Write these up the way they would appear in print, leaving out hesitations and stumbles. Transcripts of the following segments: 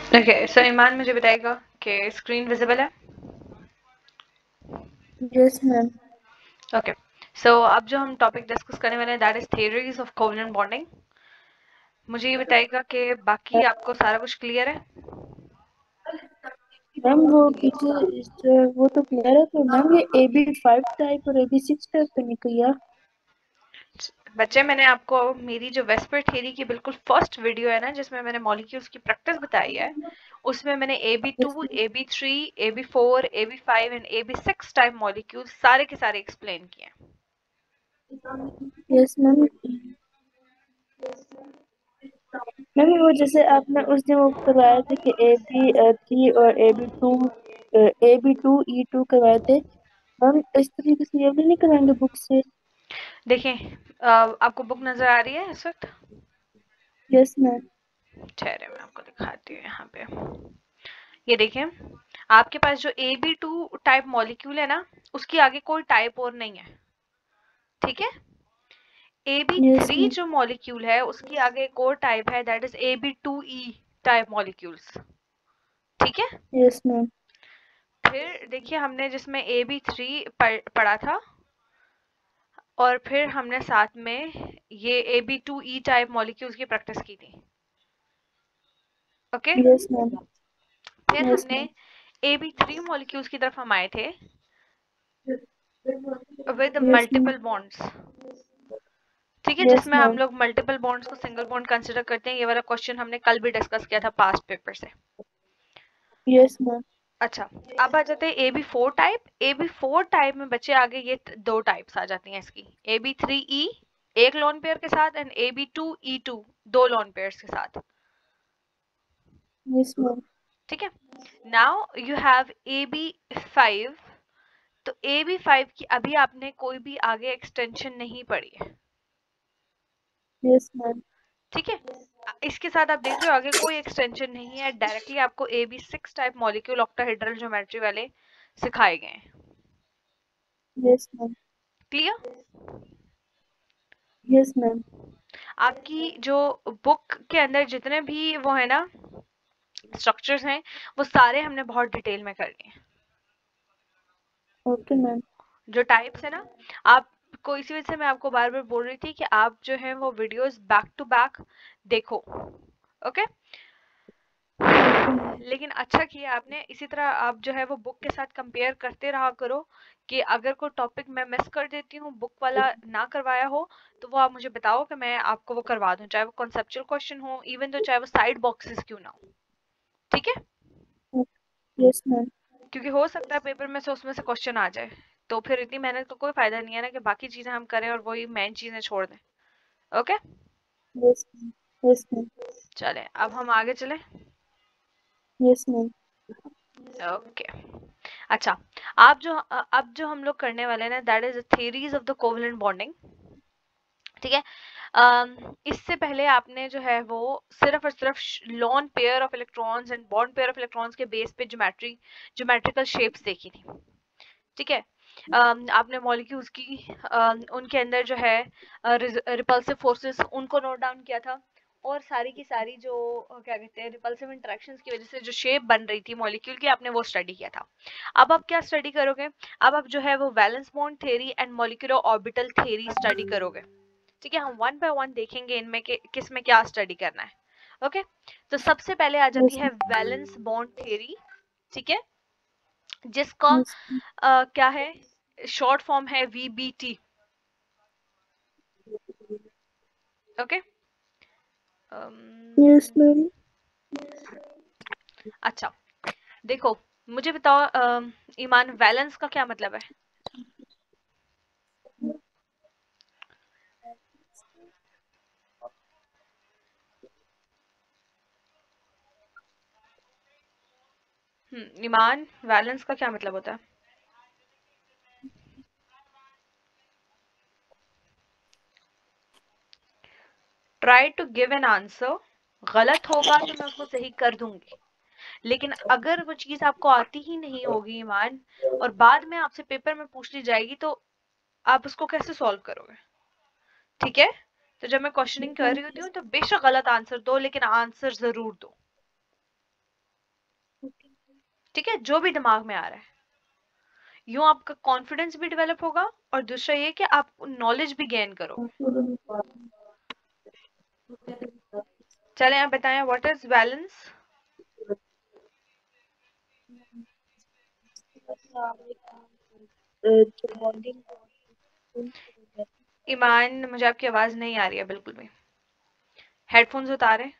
Okay, सो ईमान मुझे बताएगा कि स्क्रीन विजिबल है? Yes ma'am. ओके, सो अब जो हम टॉपिक डिस्कस करने वाले हैं that is theories of covalent bonding. मुझे ये बताएगा कि बाकी आपको सारा कुछ क्लियर है? मैम वो पीछे वो तो क्लियर है, तो मैम ये AB5 टाइप और AB6 टाइप तो नहीं किया। बच्चे, मैंने आपको मेरी जो वेस्पर थ्योरी की बिल्कुल फर्स्ट वीडियो है ना, जिसमें मैंने मॉलिक्यूल्स की प्रैक्टिस बताई है, उसमें मैंने AB2, AB3, AB4, AB5 and AB6 type molecules सारे के सारे एक्सप्लेन किए हैं। Yes ma'am. मैम वो जैसे आपने उस दिन वो करवाया था कि AB3 और AB2E2 करवाए थे, मैम इस तरीके से ये भी नहीं कराएंगे बुक से? देखें, आपको बुक नजर आ रही है इस वक्त? Yes ma'am. ठहरे, मैं आपको दिखाती हूँ यहाँ पे। ये देखें, आपके पास जो AB2 टाइप मॉलिक्यूल है ना, उसकी आगे कोई टाइप और नहीं है, ठीक है? Yes AB3 ma'am. जो मॉलिक्यूल है उसकी आगे एक और टाइप है, that is AB2E type molecules, ठीक है? Yes ma'am. फिर देखिए, हमने जिसमें AB3 पढ़ा था, और फिर हमने साथ में ये AB2E टाइप मॉलिक्यूल्स की प्रैक्टिस की थी, ओके? Yes ma'am. फिर यस हमने मैम। AB3 मॉलिक्यूल्स की तरफ हम आए थे with yes ma'am. Multiple bonds, ठीक है, यस जिसमें हम मैम। लोग मल्टीपल बॉन्ड्स को सिंगल बॉन्ड कंसिडर करते हैं। ये वाला क्वेश्चन हमने कल भी डिस्कस किया था पास्ट पेपर से। Yes ma'am. अच्छा, अब आ जाते हैं AB4 टाइप। AB4 टाइप में बच्चे आगे ये दो टाइप्स आ जाती हैं इसकी, AB3E एक लोन पेयर के साथ एंड AB2E2 दो लोन पेयर्स के साथ, यस मैम। ठीक है? Now you have AB5। तो AB5 की अभी आपने कोई भी आगे एक्सटेंशन नहीं पढ़ी है, यस मैम। ठीक है? इसके साथ आप देख रहे हो आगे कोई एक्सटेंशन नहीं है, डायरेक्टली आपको AB6 type molecule octahedral geometry वाले सिखाए गए हैं। Yes ma'am. Clear? Yes ma'am. आपकी जो बुक के अंदर जितने भी वो है ना स्ट्रक्चर्स हैं, वो सारे हमने बहुत डिटेल में कर लिए हैं। Okay ma'am. जो टाइप्स है ना, आपको इसी वजह से मैं आपको बार बार बोल रही थी कि आप जो है वो वीडियोस बैक टू बैक देखो, ओके? Okay ma'am. लेकिन अच्छा किया आपने, इसी तरह आप जो है वो बुक के साथ कंपेयर करते रहा करो, कि अगर कोई टॉपिक मैं मिस कर देती हूँ, बुक वाला ना करवाया हो, तो वो आप मुझे बताओ कि मैं आपको वो करवा दूं, चाहे वो कॉन्सेप्चुअल क्वेश्चन हो, इवन तो चाहे वो साइड बॉक्सेस क्यों ना हो, ठीक है? Yes ma'am. क्योंकि हो सकता है पेपर में से उसमें से क्वेश्चन आ जाए, तो फिर इतनी मेहनत का कोई फायदा नहीं है ना कि बाकी चीजें हम करें और वही मेन चीजें छोड़ दें, okay? Yes ma'am. Yes ma'am. चले अब हम आगे चले। Yes ma'am. ओके, अच्छा, अब जो हम लोग करने वाले हैं ना, that is theories of the covalent bonding, ठीक है? इससे पहले आपने जो है वो सिर्फ और सिर्फ lone pair of electrons and bond pair of electrons के बेस पे ज्योमेट्रिकल शेप्स देखी थी, ठीक है? आपने मॉलिक्यूल्स की उनके अंदर जो है रिपल्सिव फोर्सेस उनको नोट डाउन किया था, और सारी की सारी जो क्या कहते हैं रिपल्सिव इंटरेक्शंस की वजह से जो शेप बन रही थी मॉलिक्यूल की, आपने वो स्टडी किया था। अब आप क्या स्टडी करोगे? अब आप जो है वो valence bond theory and molecular orbital theory study करोगे, ठीक है? हम वन बाय वन देखेंगे इनमें के किस में क्या स्टडी करना है, ओके? तो सबसे पहले आ जाती यस है वैलेंस बॉन्ड थ्योरी, ठीक है, जिसका यस क्या है, शॉर्ट फॉर्म है VBT, ओके? Yes ma'am. अच्छा, देखो, मुझे बताओ ईमान, वैलेंस का क्या मतलब है? ईमान, वैलेंस का क्या मतलब होता है? Try to give an answer. गलत होगा तो मैं उसको सही कर दूंगी, लेकिन अगर वो चीज आपको आती ही नहीं होगी ईमान, और बाद में आपसे पेपर में पूछ ली जाएगी, तो आप उसको कैसे सॉल्व करोगे? ठीक है? तो जब मैं क्वेश्चनिंग कर रही होती हूँ तो बेशक गलत आंसर दो, लेकिन आंसर जरूर दो, ठीक है, जो भी दिमाग में आ रहा है, यूं आपका कॉन्फिडेंस भी डेवलप होगा और दूसरा ये कि आप नॉलेज भी गेन करोगे। चलें आप बताएं, व्हाट इज बैलेंस? ईमान, मुझे आपकी आवाज नहीं आ रही है बिल्कुल भी। हेडफोन्स उतारें।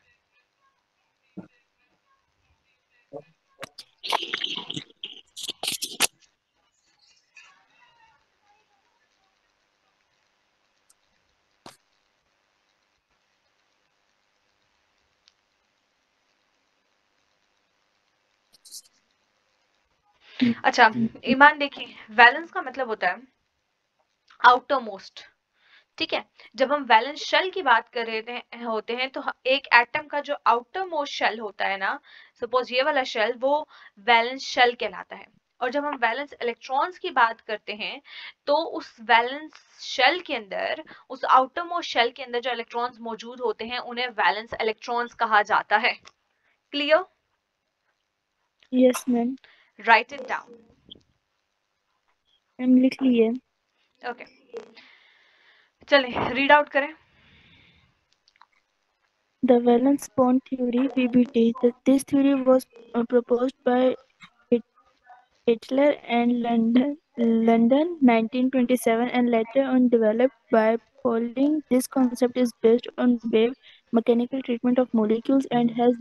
अच्छा ईमान, देखिए वैलेंस का मतलब होता है आउटर मोस्ट। ठीक है, जब हम वैलेंस शेल की बात कर रहे होते हैं तो एक एटम का जो आउटर मोस्ट शेल होता है ना, सपोज ये वाला शेल, वो वैलेंस शेल कहलाता है। और जब हम वैलेंस इलेक्ट्रॉन्स की बात करते हैं तो उस वैलेंस शेल के अंदर, उस आउटर मोस्ट शेल के अंदर जो इलेक्ट्रॉन्स मौजूद होते हैं उन्हें वैलेंस इलेक्ट्रॉन्स कहा जाता है। Clear? Yes ma'am, right it down. Ma'am लिख लिए। ओके, चलें रीड आउट करें। The valence bond theory (VBT). This theory was proposed by Hitler and London 1927 and later on developed by Pauling. This concept is based on wave mechanical treatment of molecules and has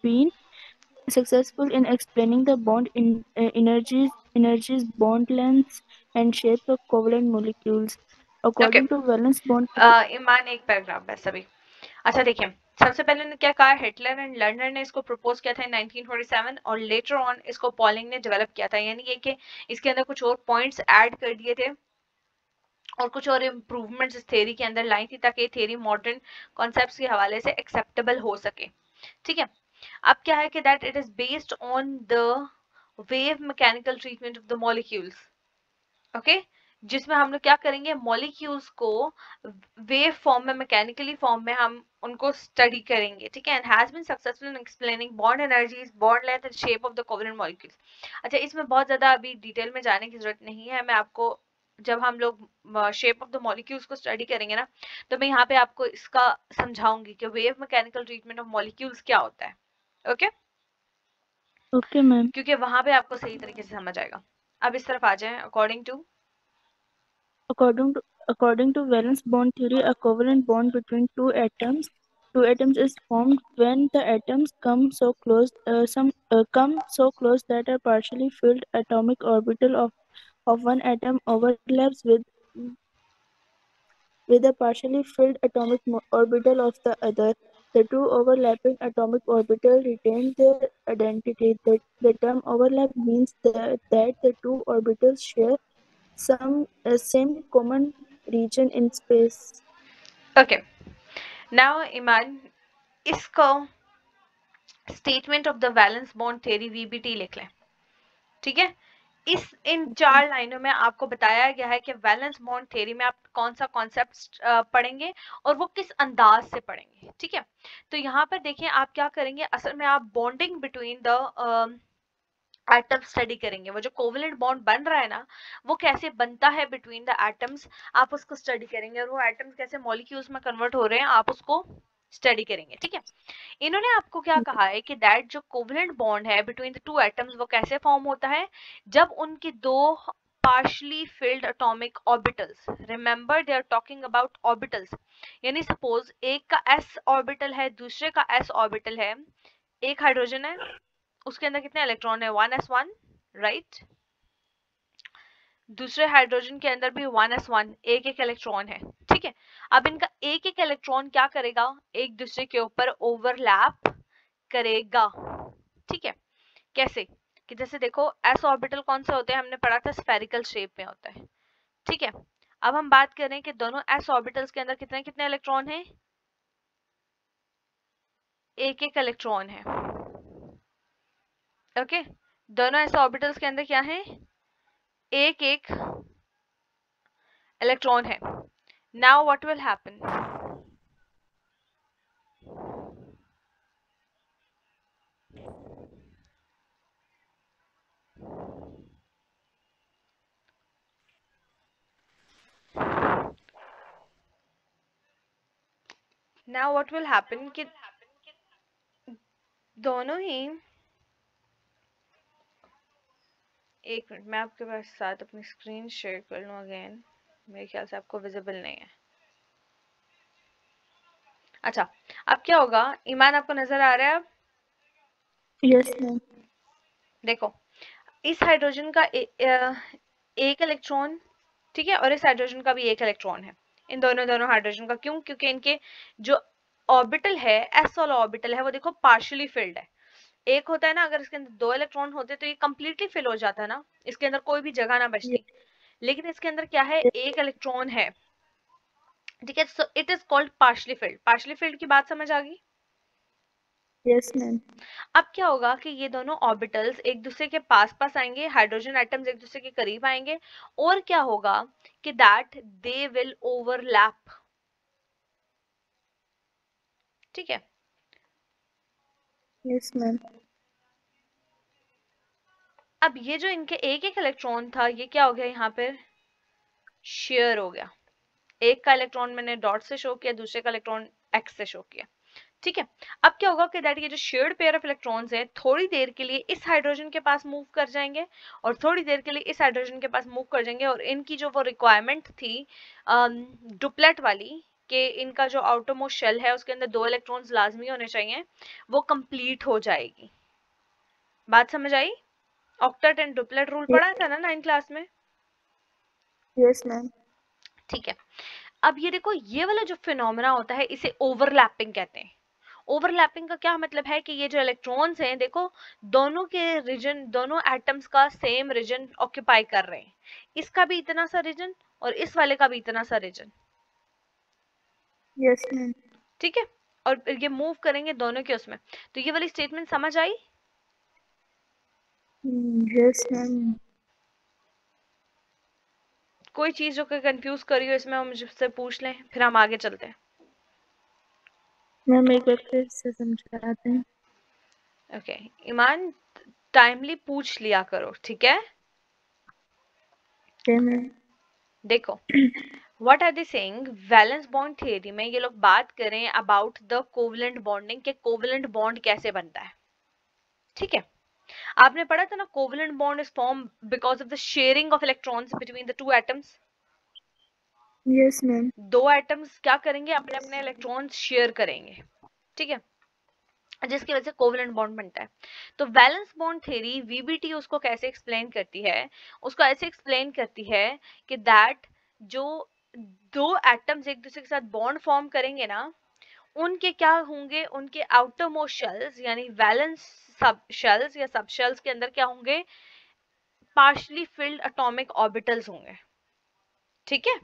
been successful in explaining the bond energies, bond lengths, and shapes of covalent molecules. Okay, According to valence bond theory, ईमान एक paragraph बस अभी। अच्छा देखिए, सबसे पहले ने क्या कहा, हिटलर एंड लर्नर ने इसको प्रपोज किया था इन 1947 और लेटर ऑन इसको पॉलिंग ने डेवलप किया था। यानी ये कि इसके अंदर कुछ और पॉइंट्स ऐड कर दिए थे और कुछ और इम्प्रूवमेंट्स इस थ्योरी के अंदर लाई थी ताकि ये थ्योरी मॉडर्न कॉन्सेप्ट्स के हवाले से एक्सेप्टेबल हो सके। ठीक है, अब क्या है कि that it is based on the wave mechanical treatment of the molecules. Okay, जिसमें हम लोग क्या करेंगे, मॉलिक्यूल्स को वेव फॉर्म में, मैकेनिकली फॉर्म में हम उनको स्टडी करेंगे। ठीक है, and has been successful in explaining bond energies, bond length and shape of the covalent molecules. अच्छा, इसमें बहुत ज्यादा अभी डिटेल में जाने की जरूरत नहीं है। मैं आपको, जब हम लोग शेप ऑफ द मॉलिक्यूल्स को स्टडी करेंगे ना, तो मैं यहाँ पे आपको इसका समझाऊंगी कि wave mechanical treatment of molecules क्या होता है। Okay, okay, ma'am. क्योंकि वहां पे आपको सही तरीके से समझ आएगा। अब इस तरफ आ जाए, according to According to valence bond theory, a covalent bond between two atoms is formed when the atoms come so close that a partially filled atomic orbital of one atom overlaps with a partially filled atomic orbital of the other. The two overlapping atomic orbitals retain their identity. The term overlap means that the two orbitals share some same common region in space. Okay, now Iman, इसको statement of the valence bond theory VBT लिख लें। ठीक है, इन 4 लाइनों में आपको बताया गया है कि वैलेंस बॉन्ड थ्योरी में आप कौन सा कॉन्सेप्ट पढ़ेंगे और वो किस अंदाज से पढ़ेंगे। ठीक है, तो यहाँ पर देखिए आप क्या करेंगे, असल में आप bonding between the atom study करेंगे। वो जो कोवेलेंट बॉन्ड बन रहा है ना, वो कैसे बनता है बिटवीन द एटम्स, आप उसको स्टडी करेंगे। और वो एटम्स कैसे मॉलिक्यूल्स में कन्वर्ट हो रहे हैं, आप उसको स्टडी करेंगे। ठीक है, इन्होंने आपको क्या कहा है कि दैट जो कोवेलेंट बॉन्ड है बिटवीन द टू एटम्स, वो कैसे फॉर्म होता है, जब उनके दो partially filled atomic orbitals, remember they are talking about orbitals, यानी सपोज एक का s ऑर्बिटल है, दूसरे का s ऑर्बिटल है, एक हाइड्रोजन है, उसके अंदर कितने इलेक्ट्रॉन है, 1s1, राइट। दूसरे हाइड्रोजन के अंदर भी 1s1, एक एक इलेक्ट्रॉन है। ठीक है, अब इनका एक एक इलेक्ट्रॉन क्या करेगा, एक दूसरे के ऊपर ओवरलैप करेगा। ठीक है, कैसे, कि जैसे देखो s ऑर्बिटल कौन से होते हैं, हमने पढ़ा था स्फेरिकल शेप में होता है। ठीक है, अब हम बात करें कि दोनों s ऑर्बिटल्स के अंदर कितने कितने इलेक्ट्रॉन हैं, एक एक इलेक्ट्रॉन है। ओके, दोनों s ऑर्बिटल्स के अंदर क्या है, एक एक इलेक्ट्रॉन है। Now what will happen, now what will happen कि दोनों ही, एक मिनट मैं आपके पास साथ अपनी स्क्रीन शेयर कर लूं अगेन, मेरे ख्याल से आपको विजिबल नहीं है। अच्छा, अब क्या होगा, ईमान आपको नजर आ रहा है अब? Yes ma'am. देखो, इस हाइड्रोजन का एक इलेक्ट्रॉन, ठीक है, और इस हाइड्रोजन का भी एक इलेक्ट्रॉन है, इन दोनों हाइड्रोजन का। क्यों? क्योंकि इनके जो ऑर्बिटल है, एस वाला ऑर्बिटल है, वो देखो पार्शियली फिल्ड है। एक होता है ना, अगर इसके अंदर 2 इलेक्ट्रॉन होते तो ये कंप्लीटली फिल हो जाता ना, इसके अंदर कोई भी जगह ना बचती। लेकिन इसके अंदर क्या है, एक इलेक्ट्रॉन है, ठीक है, so it is called partially field. Partially field की बात समझ आ गई? Yes ma'am. अब क्या होगा कि ये दोनों ऑर्बिटल्स एक दूसरे के पास पास आएंगे, हाइड्रोजन एटम्स एक दूसरे के करीब आएंगे, और क्या होगा कि दैट दे विल ओवरलैप, ठीक है। Yes ma'am. अब ये जो इनके एक एक इलेक्ट्रॉन था, ये क्या हो गया, यहाँ पे शेयर हो गया। एक का इलेक्ट्रॉन मैंने डॉट से शो किया, दूसरे का इलेक्ट्रॉन एक्स से शो किया, ठीक है। अब क्या होगा कि दैट ये जो शेयर्ड पेयर ऑफ इलेक्ट्रॉन्स है, थोड़ी देर के लिए इस हाइड्रोजन के पास मूव कर जाएंगे, और थोड़ी देर के लिए इस हाइड्रोजन के पास मूव कर जाएंगे, और इनकी जो वो रिक्वायरमेंट थी डुप्लेट वाली, कि इनका जो आउटरमोस्ट शेल है उसके अंदर 2 इलेक्ट्रॉन्स लाजमी होने चाहिए, वो कंप्लीट हो जाएगी। बात समझ आई? ऑक्टेट एंड डुप्लेट रूल पढ़ा था ना 9th क्लास में? Yes ma'am. ठीक है। अब ये देखो, ये वाला जो फिनोमेना होता है इसे ओवरलैपिंग कहते हैं। ओवरलैपिंग का क्या मतलब है कि ये जो इलेक्ट्रॉन्स हैं, देखो, दोनों के रीजन, दोनों एटम्स का सेम रीजन ऑक्यूपाई कर रहे हैं। इसका भी इतना सा रीजन और इस वाले का भी इतना सा रीजन, यस मैम। ठीक है। और ये मूव करेंगे दोनों के उसमें। तो ये वाली स्टेटमेंट समझ आई? Yes ma'am. कोई चीज जो कंफ्यूज करी हो इसमें, हम मुझसे पूछ लें, फिर हम आगे चलते हैं। मैम एक बार फिर से समझाते हैं। ओके, ईमान, टाइमली पूछ लिया करो, ठीक है। Okay ma'am. देखो, what are they saying, valence bond theory में ये लोग बात करें अबाउट द कोवलेंट बॉन्डिंग, के कोवलेंट बॉन्ड कैसे बनता है, ठीक है। आपने पढ़ा था ना, covalent bond is form because of the sharing of electrons between the two atoms. Yes ma'am. दो एटम्स क्या करेंगे, अपने अपने इलेक्ट्रॉन्स शेयर करेंगे, ठीक है, जिसकी वजह से कोवलेंट बॉन्ड बनता है। तो वैलेंस बॉन्ड थ्योरी, वीबीटी, उसको कैसे एक्सप्लेन करती है? उसको ऐसे एक्सप्लेन करती है कि दैट जो दो एटम्स एक दूसरे के साथ बॉन्ड फॉर्म करेंगे ना, उनके क्या होंगे, उनके आउटर मोस्ट शेल्स यानी वैलेंस सब शेल्स या सब शेल्स के अंदर क्या होंगे, पार्शली फिल्ड एटॉमिक ऑर्बिटल्स होंगे, ठीक है।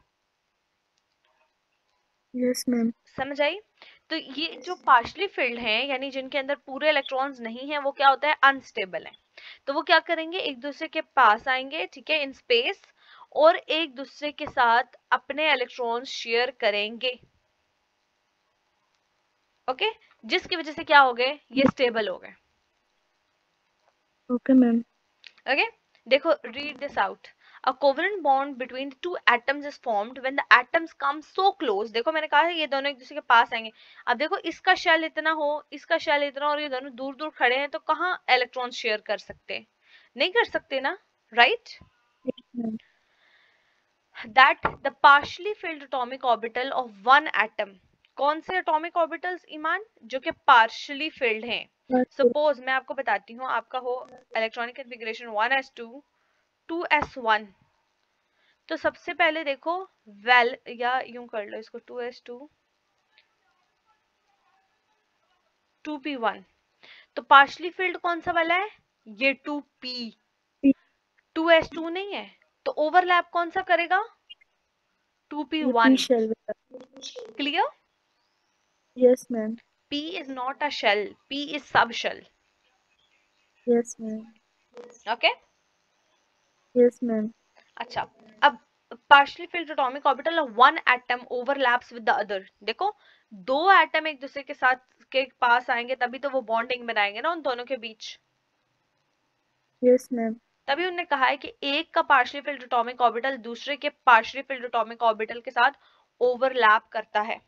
Yes ma'am. समझ आई? तो ये जो पार्शली फिल्ड हैं, यानी जिनके अंदर पूरे इलेक्ट्रॉन्स नहीं है, वो क्या होता है, अनस्टेबल है। तो वो क्या करेंगे, एक दूसरे के पास आएंगे, ठीक है, इन स्पेस, और एक दूसरे के साथ अपने इलेक्ट्रॉन्स शेयर करेंगे, ओके, जिसकी वजह से क्या हो गए, ये स्टेबल हो गए, ओके मैम। ओके। देखो, read this out. A covalent bond between the two atoms is formed when the atoms come so close. देखो, मैंने कहा है ये दोनों एक दूसरे के पास आएंगे। अब देखो, इसका शेल इतना हो, इसका शेल इतना, और ये दोनों दूर दूर खड़े हैं, तो कहाँ इलेक्ट्रॉन शेयर कर सकते हैं? नहीं कर सकते ना, right? Yes ma'am. That the partially filled atomic orbital of one atom, कौन से atomic orbitals, ईमान, जो कि partially filled हैं? सपोज मैं आपको बताती हूँ, आपका हो इलेक्ट्रॉनिक कन्फिग्रेशन 1s2 2s1, तो सबसे पहले देखो, वेल, या यूं कर लो इसको, 2s2 2p1, तो पार्शली फील्ड कौन सा वाला है, ये 2p, 2s2 नहीं है, तो ओवरलैप कौन सा करेगा, ये P 2p1। Shell. Clear? Yes ma'am. p is not a shell, p is sub shell, yes ma'am. Okay. Yes ma'am. अच्छा, अब partially filled atomic orbital of one atom overlaps with the other, देखो, दो atom एक दूसरे के साथ के पास आएंगे तभी तो वो बॉन्डिंग बनाएंगे ना उन दोनों के बीच। Yes ma'am. तभी उन्होंने कहा है कि एक का पार्शियली फिल्ड एटॉमिक ऑर्बिटल दूसरे के पार्शियली फिल्ड एटॉमिक ऑर्बिटल के साथ ओवरलैप करता है,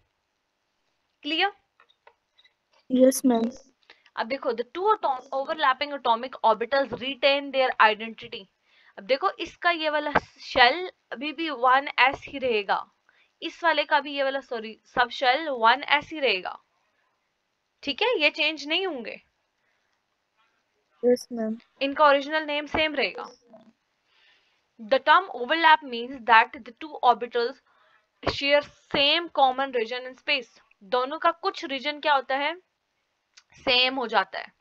क्लियर? Yes, ma'am. अब देखो, the two overlapping atomic orbitals retain their identity. अब देखो, इसका ये वाला शेल अभी भी 1s ही रहेगा, इस वाले का भी ये वाला सॉरी सब शेल 1s ही रहेगा, ठीक है, ये चेंज नहीं होंगे, Yes, ma'am. इनका ओरिजिनल नेम सेम रहेगा। The term overlap means that the two orbitals share same common region in space. दोनों का कुछ रीजन क्या होता है, सेम हो जाता है।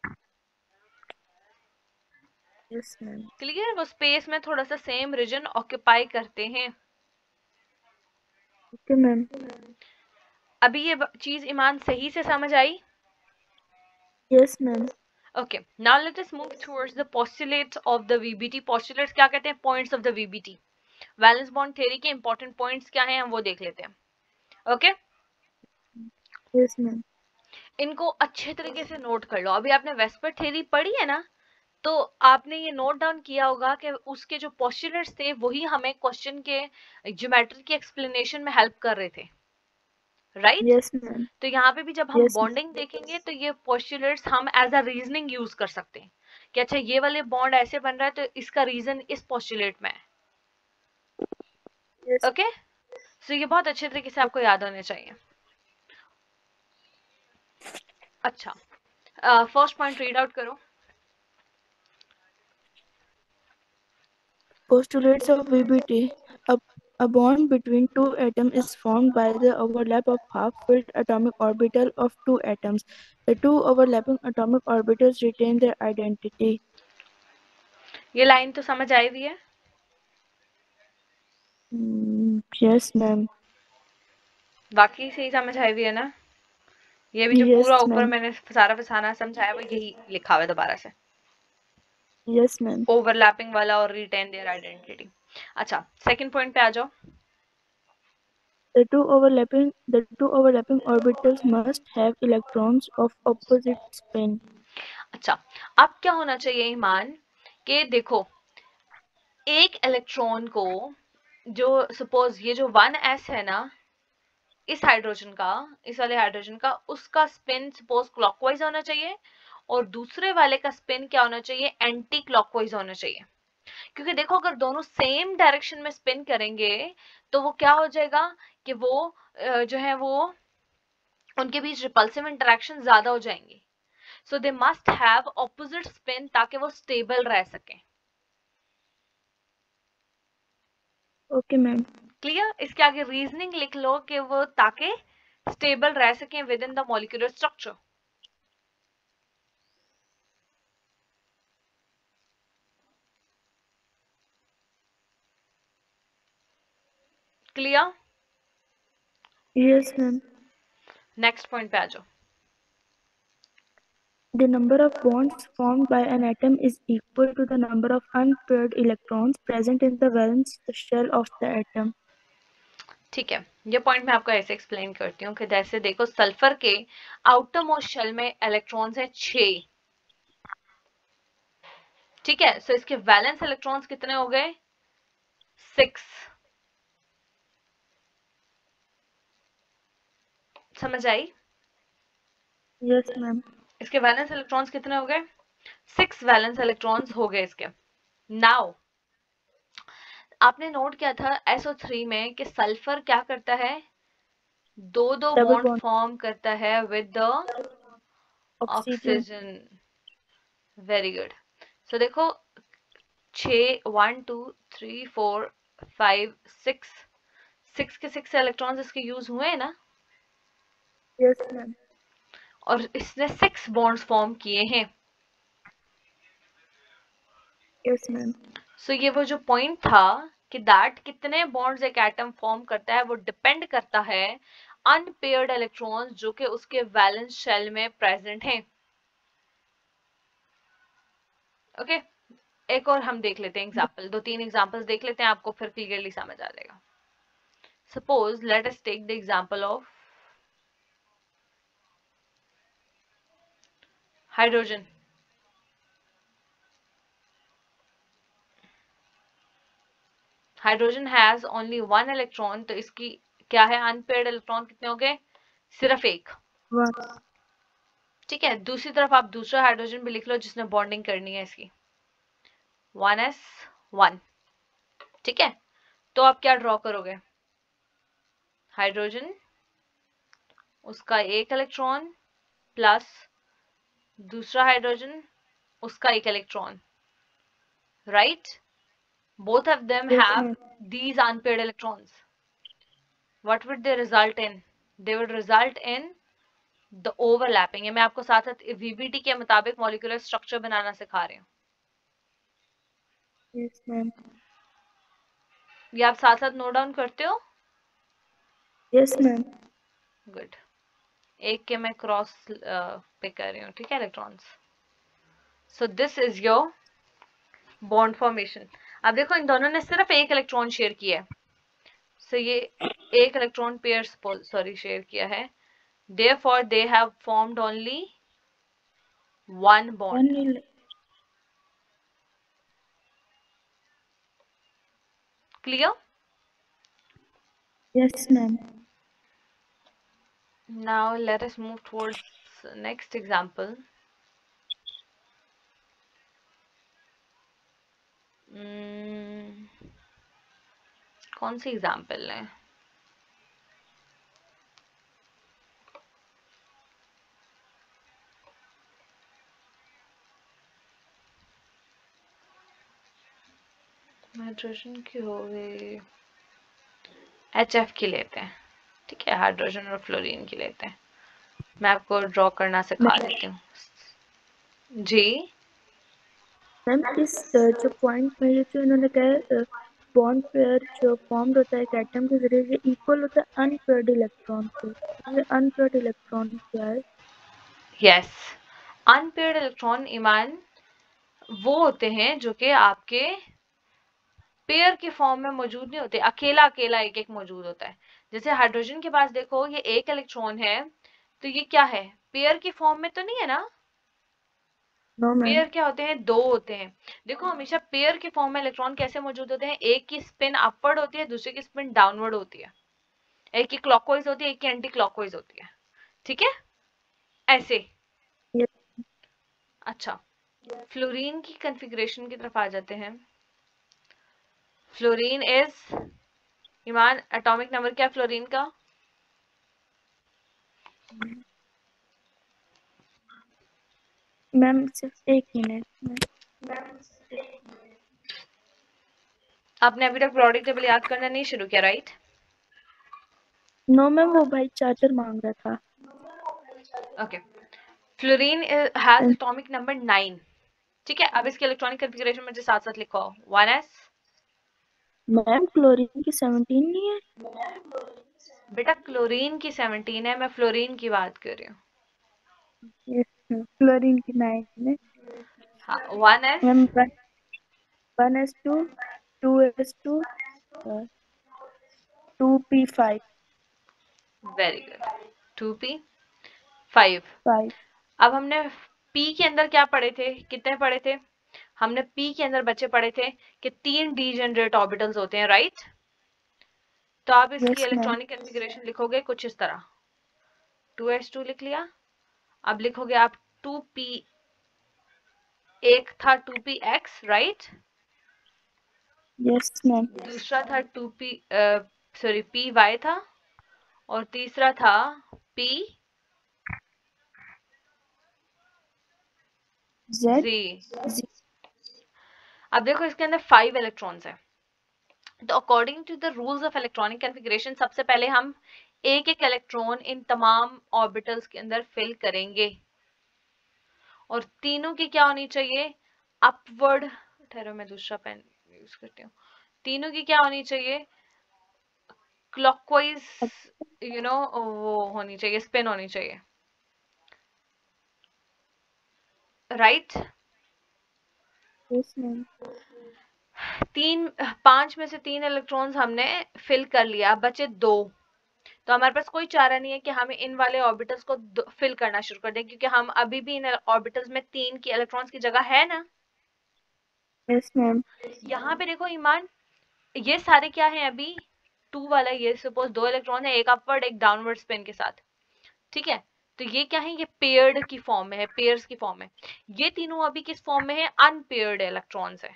Yes, ma'am. क्लियर? वो स्पेस में थोड़ा सा सेम रीजन ऑक्यूपाई करते हैं। Okay, ma'am. अभी ये चीज ईमान सही से समझ आई? Yes, ma'am. Okay, now let us move towards the postulates of the VBT. Postulates क्या कहते हैं? Points of the VBT. Valence bond theory के इंपॉर्टेंट पॉइंट्स क्या हैं हम वो देख लेते हैं। Okay, Yes, ma'am. इनको अच्छे तरीके से नोट कर लो। अभी आपने वेस्पर थ्योरी पढ़ी है ना, तो आपने ये नोट डाउन किया होगा कि उसके जो पोस्टुलेट्स थे वही हमें क्वेश्चन के ज्योमेट्री की एक्सप्लेनेशन में हेल्प कर रहे थे, राइट? Yes, ma'am. तो यहाँ पे भी जब हम Yes, ma'am. बॉन्डिंग देखेंगे तो ये पोस्टुलेट्स हम एज अ रीजनिंग यूज कर सकते हैं कि अच्छा ये वाले बॉन्ड ऐसे बन रहा है तो इसका रीजन इस पोस्टुलेट में है। Yes. ओके, सो ये बहुत अच्छे तरीके से आपको याद होने चाहिए। अच्छा, फर्स्ट पॉइंट रीड आउट करो। Postulates of VBT. A bond between two atoms is formed by the overlap of half-filled atomic orbital of two atoms. The two overlapping atomic orbitals retain their identity. ये line तो समझ आई हुई है? Yes, ma'am. बाकी सही समझ आई हुई है ना? ये भी जो Yes, पूरा ऊपर ma'am. मैंने सारा फसाना समझाया वो यही लिखा हुआ है दोबारा से, Yes, ma'am. ओवरलैपिंग वाला और रिटेन देयर आइडेंटिटी। अच्छा, सेकंड पॉइंट पे आ जाओ। The two overlapping orbitals must have electrons of opposite spin. अच्छा, अब क्या होना चाहिए ईमान, कि देखो एक इलेक्ट्रॉन को, जो सपोज ये जो 1s है ना, इस हाइड्रोजन का, इस वाले हाइड्रोजन का, उसका स्पिन सपोज क्लॉकवाइज होना चाहिए और दूसरे वाले का स्पिन क्या होना चाहिए, एंटी क्लॉकवाइज होना चाहिए। क्योंकि देखो अगर दोनों सेम डायरेक्शन में स्पिन करेंगे तो वो क्या हो जाएगा कि वो जो है वो उनके बीच रिपल्सिव इंटरेक्शन ज्यादा हो जाएंगी। So they must have opposite spin ताकि वो स्टेबल रह सके। Okay, ma'am. क्लियर? इसके आगे रीजनिंग लिख लो कि वो ताकि स्टेबल रह सके with in the molecular structure. Clear? Yes, ma'am. Next point पे आ जाओ। The number of bonds formed by an atom is equal to the number of unpaired electrons present in the valence shell of the atom. ठीक है, ये point मैं आपको ऐसे explain करती हूँ कि जैसे देखो सल्फर के आउटर मोस्ट शेल में इलेक्ट्रॉन्स है 6, ठीक है, सो इसके वैलेंस इलेक्ट्रॉन्स कितने हो गए, 6। समझ आई? Yes, ma'am. इसके वैलेंस इलेक्ट्रॉन्स कितने हो गए, 6 वैलेंस इलेक्ट्रॉन्स हो गए इसके। नाउ आपने नोट किया था SO3 में कि सल्फर क्या करता है, दो दो Double बॉन्ड bond फॉर्म करता है with the oxygen. Oxygen. Very good. So देखो 6 1 2 3 4 5 6, 6 के 6 इलेक्ट्रॉन्स इसके यूज हुए हैं ना, Yes, ma'am. और इसने 6 बॉन्ड्स फॉर्म किए हैं। Yes, ma'am. सो ये वो जो पॉइंट था कि दैट कितने बॉन्ड्स एक एटम फॉर्म करता है वो डिपेंड करता है अनपेयर्ड इलेक्ट्रॉन्स जो कि उसके वैलेंस शेल में प्रेजेंट हैं। ओके, एक और हम देख लेते हैं एग्जांपल, 2-3 एग्जांपल्स देख लेते हैं, आपको फिर क्लियरली समझ आ जाएगा। Suppose let us take the example of hydrogen. Hydrogen has only 1 electron, तो इसकी क्या है, अनपेयर्ड इलेक्ट्रॉन कितने हो गए, सिर्फ एक। 1. ठीक है, दूसरी तरफ आप दूसरा हाइड्रोजन भी लिख लो जिसने बॉन्डिंग करनी है इसकी, 1s1। ठीक है, तो आप क्या ड्रॉ करोगे, हाइड्रोजन, उसका एक इलेक्ट्रॉन प्लस दूसरा हाइड्रोजन, उसका एक electron, right? Both of them Yes, have ma'am. these unpaired electrons. What would they result in? They would result in the overlapping. ये मैं आपको साथ साथ VBT के मुताबिक मॉलिक्यूलर स्ट्रक्चर बनाना सिखा रही हूँ। Yes, ma'am. ये आप साथ साथ नोट डाउन करते हो? Yes, ma'am. गुड। एक के मैं क्रॉस पिक कर रही हूँ, ठीक है, electrons. So this is your bond formation. अब देखो इन दोनों ने सिर्फ एक इलेक्ट्रॉन शेयर किया है, सो ये एक इलेक्ट्रॉन पेयर शेयर किया है, therefore they have formed only one bond. Clear? Yes, ma'am. Now let us move towards the next example. कौन सी एग्जाम्पल लें? हाइड्रोजन की हो गई, HF की लेते हैं, ठीक है, हाइड्रोजन और फ्लोरीन की लेते हैं। मैं आपको ड्रॉ करना सिखा देती हूँ जी। मैम इस जो पॉइंट में ये जो इन्होंने कहा बॉन्ड पेयर जो फॉर्म्ड होता है एक एटम के जरिए ये इक्वल होता है अनपेयर्ड इलेक्ट्रॉन से। ये अनपेयर्ड इलेक्ट्रॉन क्या है? यस, अनपेयर्ड इलेक्ट्रॉन ईमान वो होते हैं जो कि आपके पेयर के फॉर्म में मौजूद नहीं होते, अकेला अकेला एक एक मौजूद होता है। जैसे हाइड्रोजन के पास देखो ये एक इलेक्ट्रॉन है, तो ये क्या है, पेयर की फॉर्म में तो नहीं है ना। No ma'am. पेयर क्या होते हैं, दो होते हैं। देखो हमेशा पेयर के फॉर्म में इलेक्ट्रॉन कैसे मौजूद होते हैं, एक की स्पिन अपवर्ड होती है, दूसरे की स्पिन डाउनवर्ड होती है, एक की क्लॉकवाइज होती है, एक की एंटी क्लॉकवाइज होती है, ठीक है, ऐसे। अच्छा, फ्लोरीन की कॉन्फ़िगरेशन की तरफ आ जाते हैं। फ्लोरीन इज, ईमान एटॉमिक नंबर क्या है फ्लोरीन का? मैम सिर्फ एक मिनट। आपने अभी तक पीरियोडिक टेबल याद करना नहीं शुरू किया, राइट? नो मैम वो भाई चार्जर मांग रहा था। Okay, fluorine has atomic number 9, ठीक है। अब इसके इलेक्ट्रॉनिक कॉन्फ़िगरेशन मुझे साथ साथ लिखो, 1s। मैम क्लोरीन की 17 नहीं है? बेटा क्लोरीन की 17 है, मैं फ्लोरीन की बात कर रही हूँ। क्लोरीन की 9 है। हाँ, 1s। Ma'am 1s2 2s2 2p5 very good, 2p5। 5। अब हमने p के अंदर क्या पढ़े थे, कितने पढ़े थे? हमने p के अंदर बच्चे पढ़े थे कि 3 डीजेनरेट ऑर्बिटल्स होते हैं, राइट? तो आप इसकी यस मैम। इलेक्ट्रॉनिक कॉन्फ़िगरेशन लिखोगे कुछ इस तरह, 2s2 लिख लिया। अब लिखोगे आप 2p, एक था 2px, राइट? Yes ma'am. दूसरा था 2p, सॉरी py था, और तीसरा था p जेड z। अब देखो इसके अंदर 5 इलेक्ट्रॉन्स है, तो according to the rules of electronic configuration सबसे पहले हम एक एक इलेक्ट्रॉन इन तमाम ऑर्बिटल्स के अंदर फिल करेंगे, और तीनों की क्या होनी चाहिए, अपवर्ड, ठहरो मैं दूसरा पेन यूज करती हूँ, तीनों की क्या होनी चाहिए, क्लॉकवाइज, वो होनी चाहिए, स्पिन होनी चाहिए, राइट? Yes ma'am. तीन, 5 में से 3 इलेक्ट्रॉन्स हमने फिल कर लिया, बचे 2। तो हमारे पास कोई चारा नहीं है कि हमें इन वाले ऑर्बिटल्स को फिल करना शुरू कर दें, क्योंकि हम अभी भी इन ऑर्बिटल्स में 3 की इलेक्ट्रॉन्स की जगह है ना। Yes ma'am. यहाँ पे देखो ईमान, ये सारे क्या हैं अभी, 2 वाला, ये सपोज 2 इलेक्ट्रॉन है, एक अपवर्ड एक डाउनवर्ड स्पिन के साथ, ठीक है। तो ये क्या है, ये पेयर्ड की फॉर्म में है, पेयर्स की फॉर्म में। ये तीनों अभी किस फॉर्म में है, अनपेयर्ड इलेक्ट्रॉन्स है,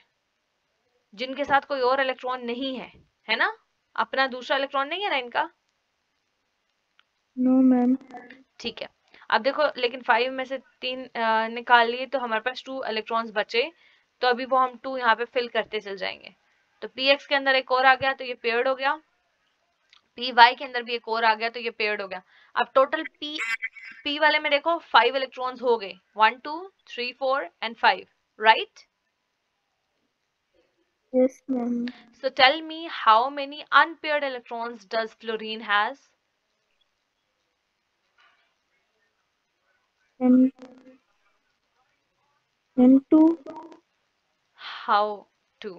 जिनके साथ कोई और इलेक्ट्रॉन नहीं है ना, अपना दूसरा इलेक्ट्रॉन नहीं है ना इनका। No ma'am. ठीक है, अब देखो लेकिन 5 में से 3 निकाल लिए तो हमारे पास 2 इलेक्ट्रॉन्स बचे, तो अभी वो हम 2 यहाँ पे फिल करते चल जाएंगे। तो px के अंदर एक और आ गया तो ये पेयर्ड हो गया, py के अंदर भी एक और आ गया तो ये पेयर्ड हो गया। अब टोटल p वाले में देखो 5 इलेक्ट्रॉन्स हो गए, 1 2 3 4 and 5, right. Yes ma'am. So tell me how many unpaired electrons does fluorine has? N N2. How to?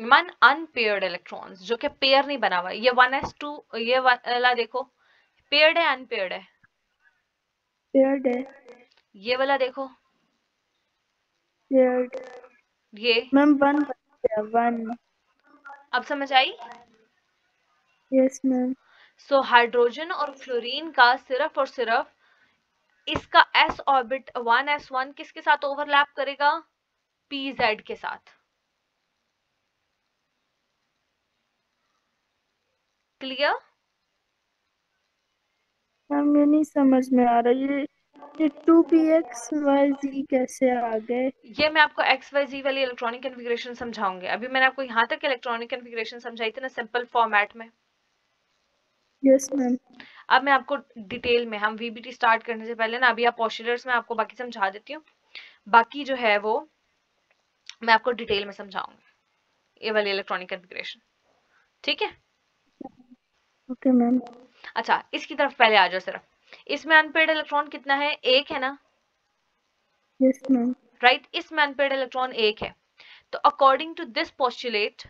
One unpaired electrons, जो कि पेयर नहीं बना हुआ, ये 1s2, ये वाला देखो पेयर्ड है अनपेयर्ड है, पेयर्ड है। ये वाला देखो, पेयर्ड। ये। मैम वन बन गया, वन। अब समझ आई। Yes ma'am. सो हाइड्रोजन और फ्लोरीन का सिर्फ और सिर्फ इसका s ऑर्बिट 1s1 किसके साथ ओवरलैप करेगा, pz के साथ। क्लियर। मैम ये नहीं समझ में आ रहा, ये 2px y z कैसे आ गए? ये मैं आपको एक्स वाई जी वाली इलेक्ट्रॉनिक कन्फिग्रेशन समझाऊंगी, अभी मैंने आपको यहाँ तक इलेक्ट्रॉनिक कन्फिग्रेशन समझाई थी ना सिंपल फॉर्मेट में। Yes ma'am. अब मैं आपको डिटेल में, हम वीबीटी स्टार्ट करने से पहले ना अभी आप ऑसिलेटर्स में आपको बाकी समझा देती हूँ, बाकी जो है वो मैं आपको डिटेल में समझाऊंगी, ये वाली इलेक्ट्रॉनिक कन्फिग्रेशन, ठीक है। Okay ma'am. अच्छा इसकी तरफ पहले आ जाओ सिर्फ, इसमें अनपेड इलेक्ट्रॉन कितना है, एक है ना, यस मैम। राइट, इसमें अनपेड इलेक्ट्रॉन एक है। तो अकॉर्डिंग टू दिस पोस्टुलेट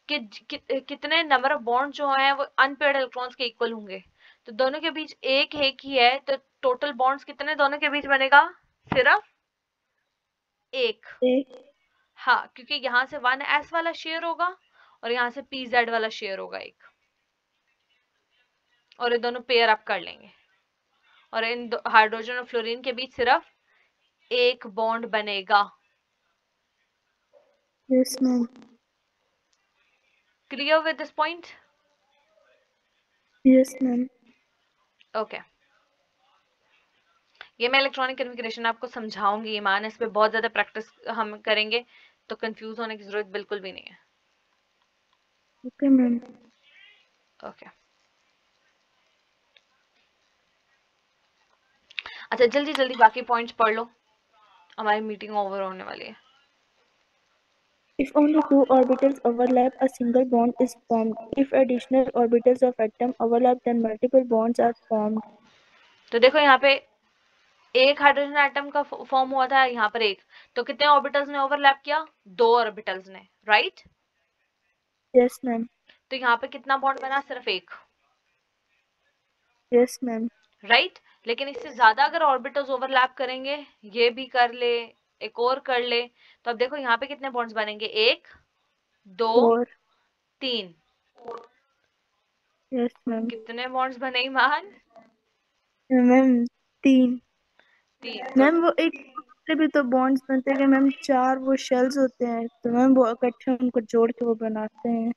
कितने नंबर ऑफ बॉन्ड जो है वो अनपेड इलेक्ट्रॉन्स के इक्वल होंगे, तो दोनों के बीच एक ही है, तो टोटल बॉन्ड्स कितने दोनों के बीच बनेगा, सिर्फ एक। एक। हाँ क्योंकि यहाँ से 1s वाला शेयर होगा और यहाँ से pz वाला शेयर होगा एक, और ये दोनों पेयर आप कर लेंगे, और इन हाइड्रोजन और फ्लोरीन के बीच सिर्फ एक बॉन्ड बनेगा। Yes ma'am. Clear with this point. Yes ma'am. Okay, ये मैं इलेक्ट्रॉनिक कन्फिग्रेशन आपको समझाऊंगी ईमान, इस पे बहुत ज्यादा प्रैक्टिस हम करेंगे, तो कंफ्यूज होने की जरूरत बिल्कुल भी नहीं है। Okay ma'am. ओके अच्छा जल्दी जल्दी बाकी पॉइंट्स पढ़ लो, हमारी मीटिंग ओवर होने वाली है। If only two orbitals overlap, a single bond is formed. If additional orbitals of atom overlap, then multiple bonds are formed. तो देखो यहाँ पे एक हाइड्रोजन एटम का फॉर्म हुआ था, यहाँ पर एक, तो कितने ऑर्बिटल्स ने ओवरलैप किया, दो ऑर्बिटल्स ने, राइट। Yes, ma'am. तो यहाँ पे कितना बॉन्ड बना, सिर्फ एक, Yes, ma'am. राइट। लेकिन इससे ज्यादा अगर ऑर्बिटल्स ओवरलैप करेंगे, ये भी कर ले, एक और कर ले, तो अब देखो यहाँ पे कितने बॉन्ड्स बनेंगे, एक, दो, Four. तीन। Yes, ma'am. कितने बॉन्ड्स बने ईमान, मैम तीन। तीन। तो मैम वो एक से भी तो बॉन्ड्स बनते हैं कि मैम चार वो शेल्स होते हैं, तो मैम वो इकट्ठे उनको जोड़ के वो बनाते हैं।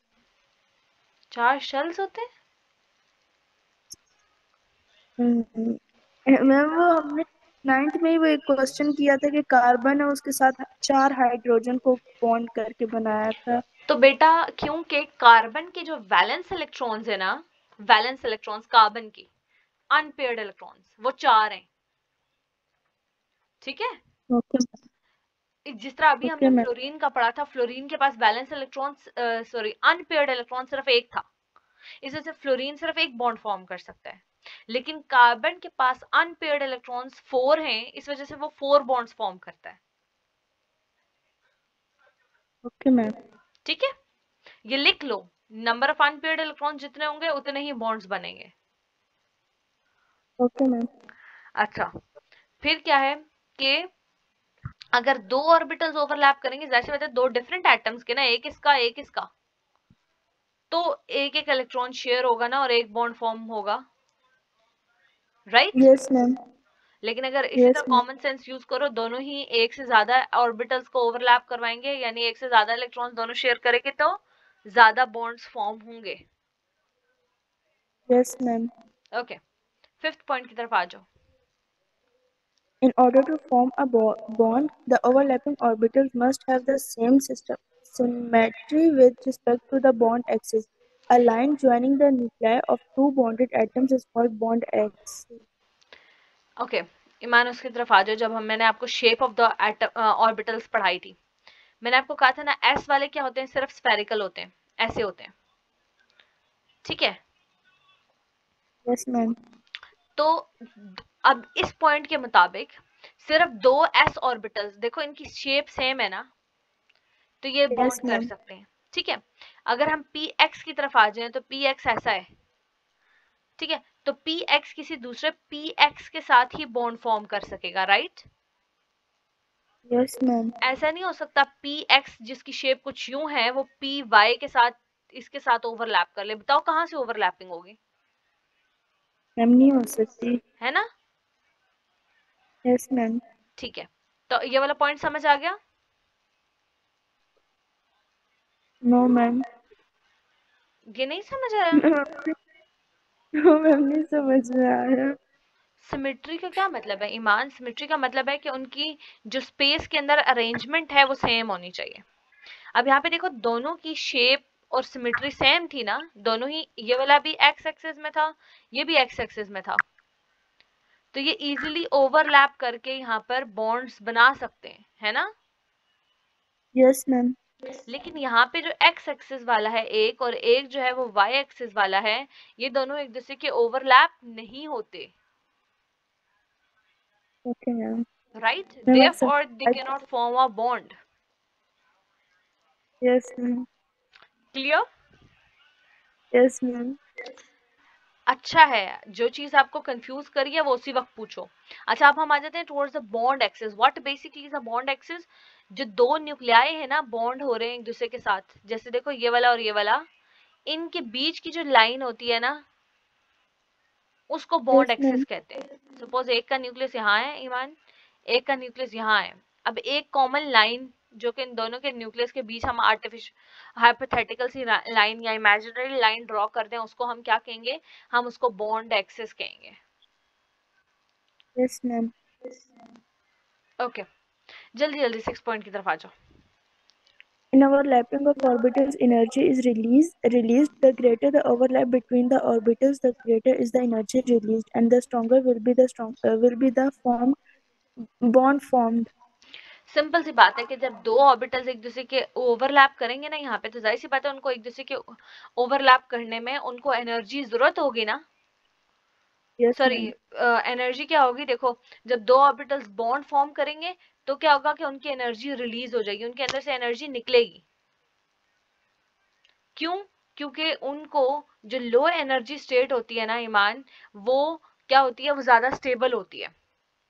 चार शेल्स होते हैं। मैम वो हमने नाइन्थ में ही वो एक क्वेश्चन किया था कि कार्बन है उसके साथ चार हाइड्रोजन को बॉन्ड करके बनाया था। तो बेटा क्योंकि कार्बन के जो वैलेंस इलेक्ट्रॉन्स है ना, वैलेंस इलेक्ट्रॉन्स कार्बन की अनपेयर्ड इलेक्ट्रॉन्स वो चार हैं, ठीक है। ओके। जिस तरह अभी ओके हमने मैम। फ्लोरीन का पढ़ा था, फ्लोरीन के पास valence electrons sorry unpaired electron सिर्फ एक था, इस वजह से फ्लोरीन सिर्फ एक बॉन्ड फॉर्म कर सकता है। लेकिन कार्बन के पास अनपेयर्ड इलेक्ट्रॉन्स 4 हैं, इस वजह से वो 4 बॉन्ड्स फॉर्म करता है, ओके मैम। ठीक है। ये लिख लो, नंबर ऑफ अनपेयर्ड इलेक्ट्रॉन जितने होंगे उतने ही बॉन्ड्स बनेंगे। Okay ma'am. अच्छा फिर क्या है कि अगर दो ऑर्बिटल्स ओवरलैप करेंगे, जाहिर सी बात है दो डिफरेंट एटम्स के ना, एक इसका एक इसका, तो एक एक इलेक्ट्रॉन शेयर होगा ना और एक बॉन्ड फॉर्म होगा, राइट? Yes, ma'am. लेकिन अगर इसी तरह Yes, ma'am. Common sense use करो, दोनों ही एक से ज्यादा ऑर्बिटल्स को ओवरलैप करवाएंगे, यानी एक से ज्यादा इलेक्ट्रॉन्स दोनों शेयर करेंगे, तो ज्यादा बॉन्ड्स फॉर्म होंगे। Yes, ma'am. Okay, fifth point की तरफ आ जाओ। In order to form a bond, the overlapping orbitals must have the same system symmetry with respect to the bond axis. A line joining the nuclei of two bonded atoms is called bond axis. Okay, Iman उसकी तरफ आ जाओ। जब मैंने आपको shape of the orbitals पढ़ाई थी, मैंने आपको कहा था ना, एस वाले क्या होते हैं, सिर्फ स्फेरिकल होते हैं, ऐसे होते हैं, ठीक है? Yes, ma'am. तो अब इस पॉइंट के मुताबिक सिर्फ दो एस ऑर्बिटल्स, देखो इनकी शेप सेम है ना, तो ये Yes, बॉन्ड कर ma'am. सकते हैं, ठीक है? अगर हम पी एक्स की तरफ आ जाएं, तो पी एक्स ऐसा है, ठीक है? तो पी एक्स किसी दूसरे पी एक्स के साथ ही बॉन्ड फॉर्म कर सकेगा, राइट? Yes, ma'am. ऐसा नहीं हो सकता पी एक्स जिसकी शेप कुछ यूं है, वो पी वाई के साथ, इसके साथ ओवरलैप कर ले। बताओ कहां से ओवरलैपिंग होगी, मैम नहीं हो सकती। है ना? Yes, ma'am. ठीक है, तो ये वाला पॉइंट समझ आ गया? No, ma'am. ये नहीं समझ आया? No, मैम नहीं समझ में आया। सिमेट्री का क्या मतलब है ईमान? सिमेट्री का मतलब है कि उनकी जो स्पेस के अंदर अरेंजमेंट है वो सेम होनी चाहिए। अब यहाँ पे देखो, दोनों की शेप और सिमेट्री सेम थी ना, दोनों ही, ये वाला भी एक्स एक्सिस में था, ये भी एक्स एक्सिस में था, तो ये इजीली ओवरलैप करके यहाँ पर बॉन्ड्स बना सकते हैं, है ना? Yes, ma'am. लेकिन यहाँ पे जो एक्स एक्सिस वाला है एक, और एक जो है वो वाई एक्सिस वाला है, ये दोनों एक दूसरे के ओवरलैप नहीं होते, Okay, ma'am. Right? Ma'am therefore they can not form a bond. Yes, ma'am. Clear? Yes, ma'am. अच्छा है, जो चीज आपको कंफ्यूज करी है वो उसी वक्त पूछो। अच्छा, अब हम आ जाते हैं towards the bond axis. What basically is a bond axis? जो दो न्यूक्लियाई है ना, बॉन्ड हो रहे हैं एक दूसरे के साथ, जैसे देखो ये वाला और ये वाला, इनके बीच की जो लाइन होती है ना, उसको बॉन्ड Yes, एक्सिस ma'am. कहते हैं। सपोज एक का न्यूक्लियस यहाँ है ईमान, एक का न्यूक्लियस यहाँ है। अब एक कॉमन लाइन जो कि इन दोनों के न्यूक्लियस के बीच हम आर्टिफिशियल हाइपोथेटिकल सी लाइन या इमेजिनरी लाइन ड्रॉ करते हैं, उसको हम क्या कहेंगे? हम उसको बॉन्ड एक्सिस कहेंगे। Yes, ma'am. ओके, जल्दी जल्दी सिक्स पॉइंट की तरफ आ जाओ। In overlapping of orbitals, energy is released. The greater the overlap between the orbitals, the greater is the energy released, and the stronger will be the formed bond formed. Simple सी बात है कि जब दो orbitals एक दूसरे के overlap करेंगे ना यहाँ पे, तो जाहिर सी बात है उनको एक दूसरे के ओवरलैप करने में उनको एनर्जी जरूरत होगी ना। Yes, sorry, ma'am. एनर्जी क्या होगी? देखो, जब दो ऑर्बिटल्स बॉन्ड फॉर्म करेंगे, तो क्या होगा कि उनकी एनर्जी रिलीज हो जाएगी, उनके अंदर से एनर्जी निकलेगी। क्यों? क्योंकि उनको जो लो एनर्जी स्टेट होती है ना ईमान, वो क्या होती है, वो ज्यादा स्टेबल होती है,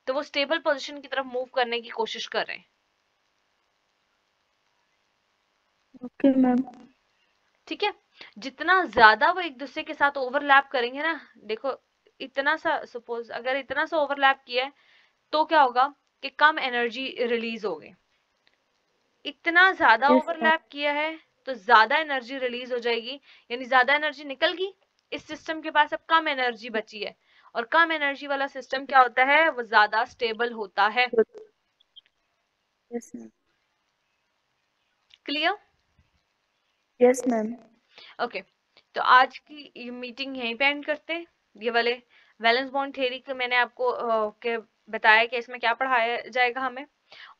तो वो स्टेबल पोजीशन की तरफ मूव करने की कोशिश कर रहे हैं। Okay, ma'am. ठीक है? जितना ज्यादा वो एक दूसरे के साथ ओवरलैप करेंगे ना, देखो इतना सा, सपोज अगर इतना सा ओवरलैप किया है, तो क्या होगा कि कम एनर्जी रिलीज होगी। इतना ज्यादा Yes, ma'am. ओवरलैप किया है, तो ज्यादा एनर्जी रिलीज हो जाएगी, यानी ज्यादा एनर्जी निकल गई। इस सिस्टम के पास अब कम एनर्जी बची है, और कम एनर्जी वाला सिस्टम क्या होता है, वो ज्यादा स्टेबल होता है। Good. Yes, ma'am. Clear? Yes, ma'am. Okay, तो आज की मीटिंग यहीं पे एंड करते हैं। ये वाले वैलेंस बॉन्ड थ्योरी के मैंने आपको के बताया कि इसमें क्या पढ़ाया जाएगा हमें,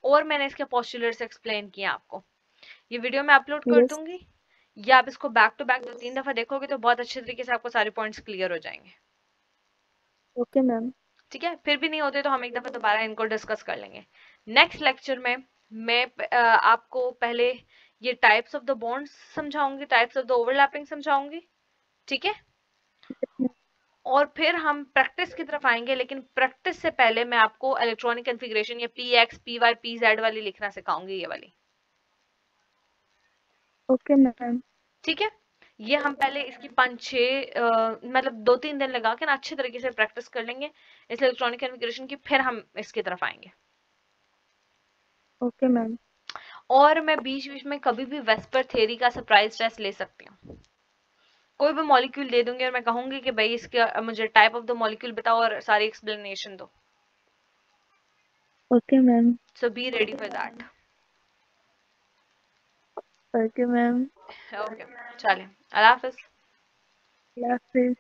और मैंने इसके पोस्टुलेट्स एक्सप्लेन किए आपको। ये वीडियो मैं अपलोड कर Yes. दूंगी, या आप इसको बैक टू बैक 2-3 दफा देखोगे तो बहुत अच्छे तरीके से आपको सारे पॉइंट्स क्लियर हो जाएंगे। Okay, ma'am. ठीक है? फिर भी नहीं होते तो हम एक दफा दोबारा इनको डिस्कस कर लेंगे। नेक्स्ट लेक्चर में मैं आपको पहले ये टाइप्स ऑफ द बॉन्ड्स समझाऊंगी, टाइप्स ऑफ द ओवरलैपिंग समझाऊंगी, ठीक है? और फिर हम प्रैक्टिस की तरफ आएंगे, लेकिन प्रैक्टिस से पहले मैं आपको इलेक्ट्रॉनिक कॉन्फ़िगरेशन या PX, PY, PZ वाली लिखना सिखाऊंगी, ये वाली। Okay ma'am. ठीक है, ये हम पहले इसकी 5-6 मतलब 2-3 दिन लगा के ना अच्छे तरीके से प्रैक्टिस कर लेंगे इस इलेक्ट्रॉनिक कॉन्फ़िगरेशन की, फिर हम इसकी तरफ आएंगे। Okay ma'am. और मैं बीच बीच में कभी भी वेस्पर थ्योरी का सरप्राइज टेस्ट ले सकती हूँ। कोई भी मॉलिक्यूल दे दूंगी और मैं कहूंगी कि भाई इसका मुझे टाइप ऑफ द मॉलिक्यूल बताओ और सारी एक्सप्लेनेशन दो। Okay ma'am. So be ready for that. Okay ma'am. Okay, चलें, अल्लाह हाफिज। अल्लाह हाफिज।